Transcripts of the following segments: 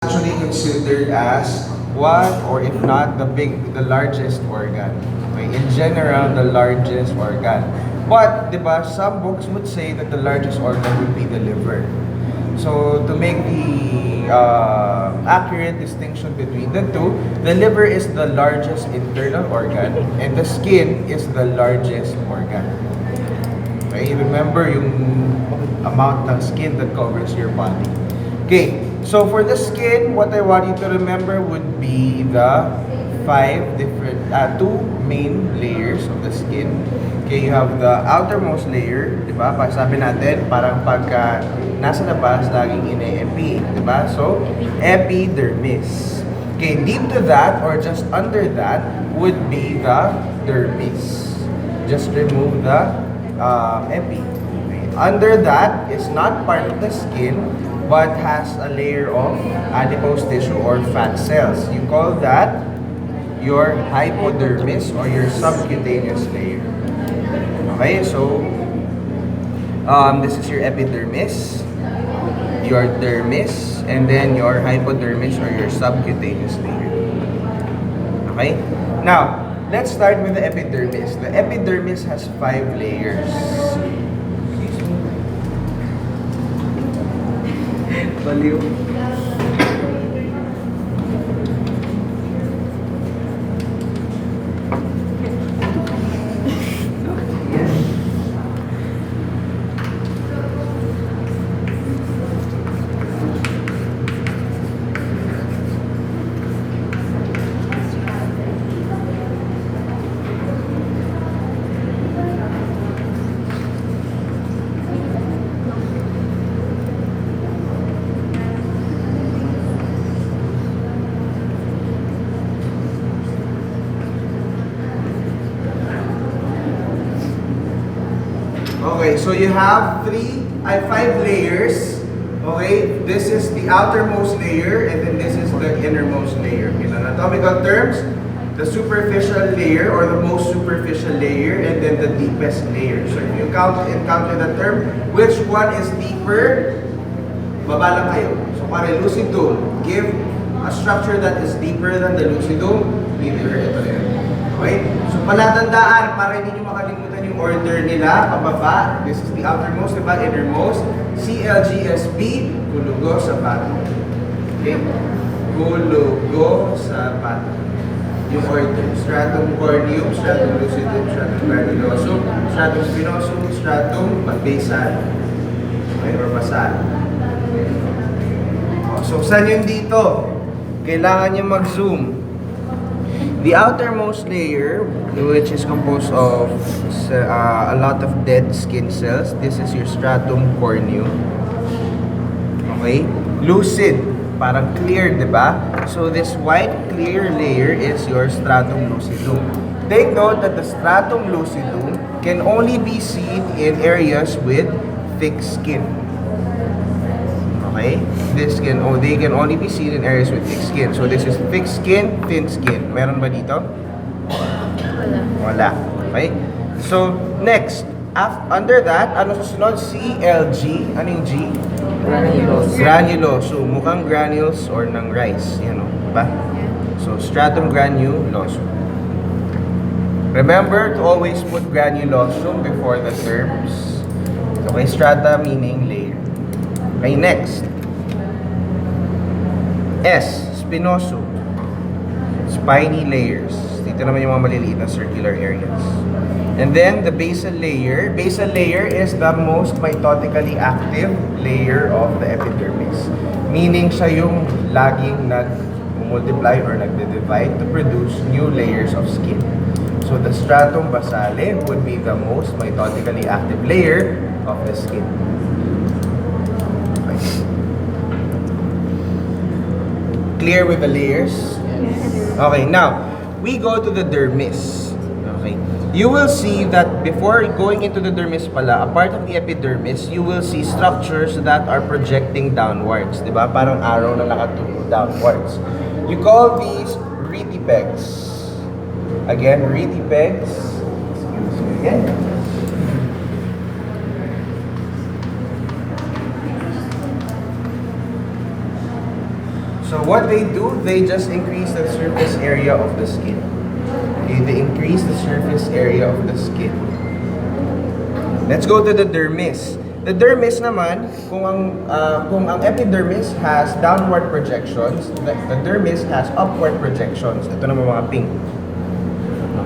Actually considered as one or if not the largest organ. Okay, in general, the largest organ. But, diba, some books would say that the largest organ would be the liver. So, to make the accurate distinction between the two, the liver is the largest internal organ and the skin is the largest organ. Okay, remember yung amount ng skin that covers your body. Okay, so for the skin, what I want you to remember would be the two main layers of the skin. Okay, you have the outermost layer, di ba? Sabi natin, parang pagka nasa labas, laging ine-epi, di ba? So, epidermis. Okay, deep to that or just under that would be the dermis. Just remove the epi. Okay. Under that is not part of the skin, but has a layer of adipose tissue or fat cells. You call that your hypodermis or your subcutaneous layer. Okay, so this is your epidermis, your dermis, and then your hypodermis or your subcutaneous layer. Okay, now let's start with the epidermis. The epidermis has 5 layers. Baliw. Okay, so you have 5 layers. Okay, this is the outermost layer and then this is the innermost layer. In anatomical terms, the superficial layer or the most superficial layer and then the deepest layer. So if you encounter the term, which one is deeper? Baba lang kayo. So para lucidum, give a structure that is deeper than the lucidum, liver, ito yan. Okay? So palatandaan, para hindi nyo makalimutan yung order nila, pababa, this is the outermost, diba? Innermost, CLGSP, kulugo sa bato. Okay? Kulugo sa bato. Yung order, stratum corneum, stratum lucidum, stratum granulosum, stratum spinosum, stratum basal. Okay, or basal. So, saan yun dito? Kailangan nyo mag-zoom. The outermost layer, which is composed of a lot of dead skin cells, this is your stratum corneum. Okay? Lucid, parang clear, di ba? So, this white clear layer is your stratum lucidum. Take note that the stratum lucidum can only be seen in areas with thick skin. Okay? They can only be seen in areas with thick skin. So this is thick skin, thin skin. Meron ba dito? Wala. Okay? So, next. Under that, ano susunod? CLG. Ano yung G? Granulosum. Granulosum. Mukhang granules or ng rice. Yan o. Diba? So, stratum granulosum. Remember to always put granulosum before the terms. Okay, strata meaning layer. Okay, next. S, spinosum. Spiny layers. Dito naman yung mga maliliit na circular areas. And then, the basal layer. Basal layer is the most mitotically active layer of the epidermis. Meaning, siya yung laging nag-multiply or nagde-divide to produce new layers of skin. So, the stratum basale would be the most mitotically active layer of the skin. Clear with the layers? Yes. Okay, now, we go to the dermis. Okay. You will see that before going into the dermis pala, a part of the epidermis, you will see structures that are projecting downwards. Diba? Parang arrow na nakatungo downwards. You call these retipegs. Again, retipegs. Excuse me again. So what they do, they just increase the surface area of the skin. Okay, they increase the surface area of the skin. Let's go to the dermis. The dermis naman, kung ang epidermis has downward projections, the dermis has upward projections. Ito naman mga pink.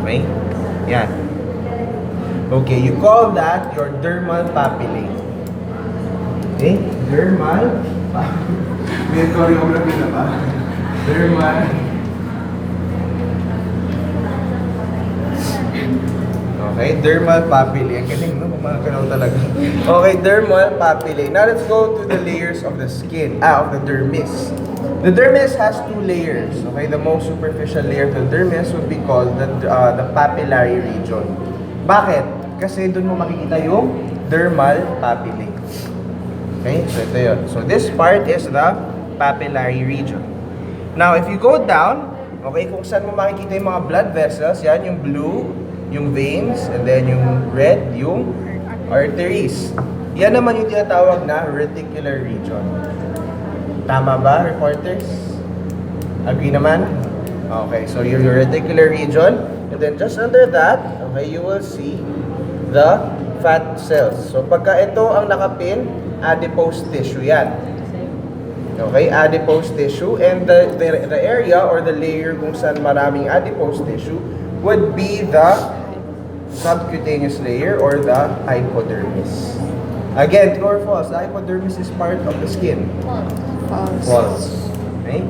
Okay? Yan. Okay, you call that your dermal papillae. Okay? Dermal may choreography na ba? Dermal. Okay, dermal papillae. Ang galing, no? Mga talaga. Okay, dermal papillae. Now let's go to the layers of the skin, of the dermis. The dermis has two layers. Okay, the most superficial layer of the dermis would be called the papillary region. Bakit? Kasi doon mo makikita yung dermal papillae. Okay, so ito yun. So this part is the papillary region. Now, if you go down, okay, kung saan mo makikita yung mga blood vessels, yan, yung blue, yung veins, and then yung red, yung arteries. Yan naman yung tinatawag na reticular region. Tama ba, reporters? Agree naman? Okay, so your reticular region, and then just under that, okay, you will see the fat cells. So pagka ito ang nakapin, adipose tissue yan. Okay, adipose tissue, and the area or the layer kung saan maraming adipose tissue would be the subcutaneous layer or the hypodermis. Again, true or false? The hypodermis is part of the skin. False. False. Okay?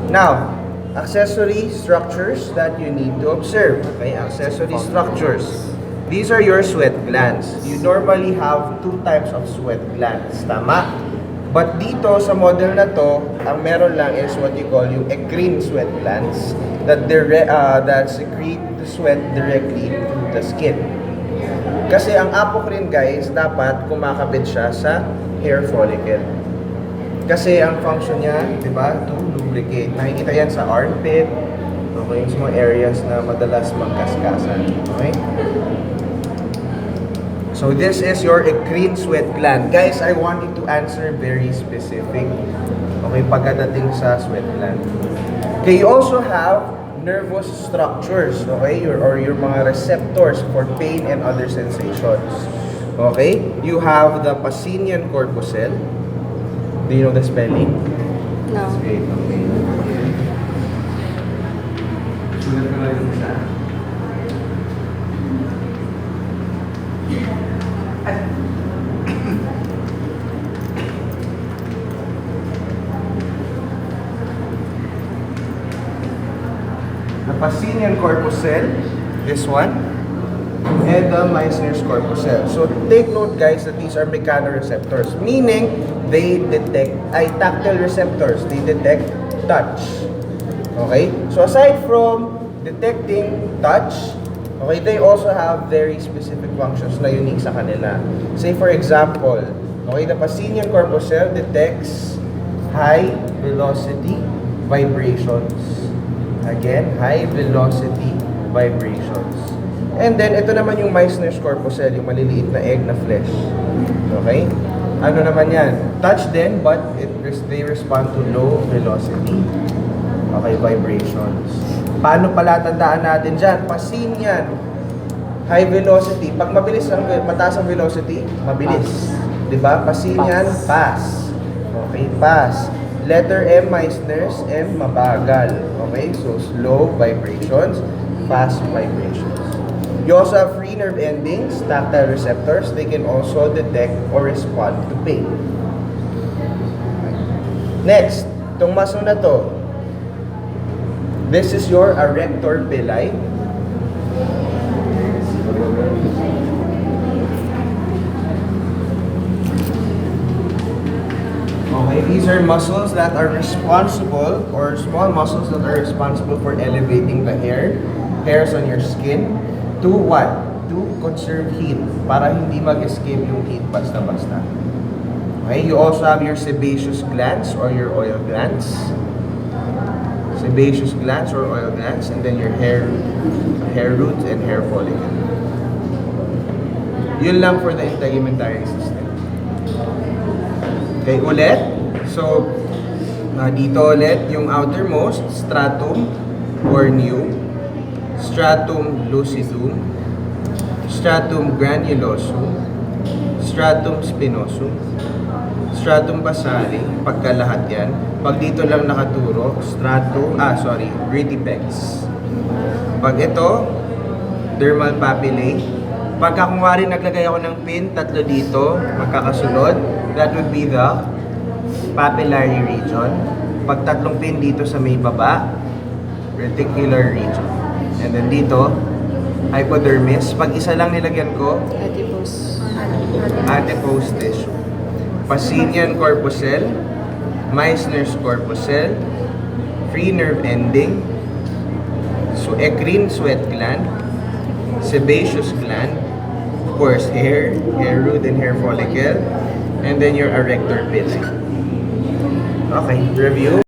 Now, accessory structures that you need to observe. Okay, accessory structures. These are your sweat glands. You normally have two types of sweat glands. Tama? But dito sa model na to, ang meron lang is what you call yung eccrine sweat glands that secrete the sweat directly to the skin. Kasi ang apocrine, guys, dapat kumakabit siya sa hair follicle. Kasi ang function niya, di ba, to lubricate. Nakikita yan sa armpit, okay, yung mga areas na madalas magkaskasan. Okay? So this is your eccrine sweat gland. Guys, I want you to answer very specific. Okay, pagdating sa sweat gland. Okay, you also have nervous structures, okay, or your mga receptors for pain and other sensations. Okay, you have the Pacinian corpuscle. Do you know the spelling? No. Okay, okay. Sulat ko lang yung isa. The Pacinian corpuscle, this one, and the Meissner's corpuscle. So take note, guys, that these are mechanoreceptors, meaning they detect, tactile receptors, they detect touch. Okay? So aside from detecting touch, okay, they also have very specific functions na unique sa kanila. Say for example, okay, the Pacinian corpuscle detects high velocity vibrations. Again, high velocity vibrations. And then, ito naman yung Meissner's corpuscle, yung maliliit na egg na flesh. Okay? Ano naman yan? Touch din, but they respond to low velocity. Okay, vibrations. Paano pala tandaan natin dyan? Pacinian. High velocity. Pag mataas ang velocity, mabilis. Diba? Pacinian, pass. Okay, pass. Letter M, Meissner's, M, mabagal. Okay, so slow vibrations, fast vibrations. You also have free nerve endings, tactile receptors. They can also detect or respond to pain. Next, itong muscle na to. This is your arrector pili. Okay, these are muscles that are responsible, or small muscles that are responsible for elevating the hairs on your skin to what? To conserve heat, para hindi mag-escape yung heat basta-basta. Okay, you also have your sebaceous glands or your oil glands. Sebaceous glands or oil glands, and then your hair root and hair follicle. Yun lang for the integumentary system. Okay, ulit. So, Dito ulit, yung outermost, stratum corneum, stratum lucidum, stratum granulosum, stratum spinosum, stratum basale, pagkalahat yan. Pag dito lang nakaturo, retipex. Pag ito, dermal papillae. Pagka kunwari naglagay ako ng pin, tatlo dito, magkakasunod, that would be the papillary region. Pag tatlong pin dito sa may baba, reticular region. And then dito, hypodermis. Pag isa lang nilagyan ko, Adipose. adipose tissue. Pacinian corpuscle, Meissner's corpuscle, free nerve ending, eccrine sweat gland, sebaceous gland, of course hair root and hair follicle, and then your erector pili. Okay, review.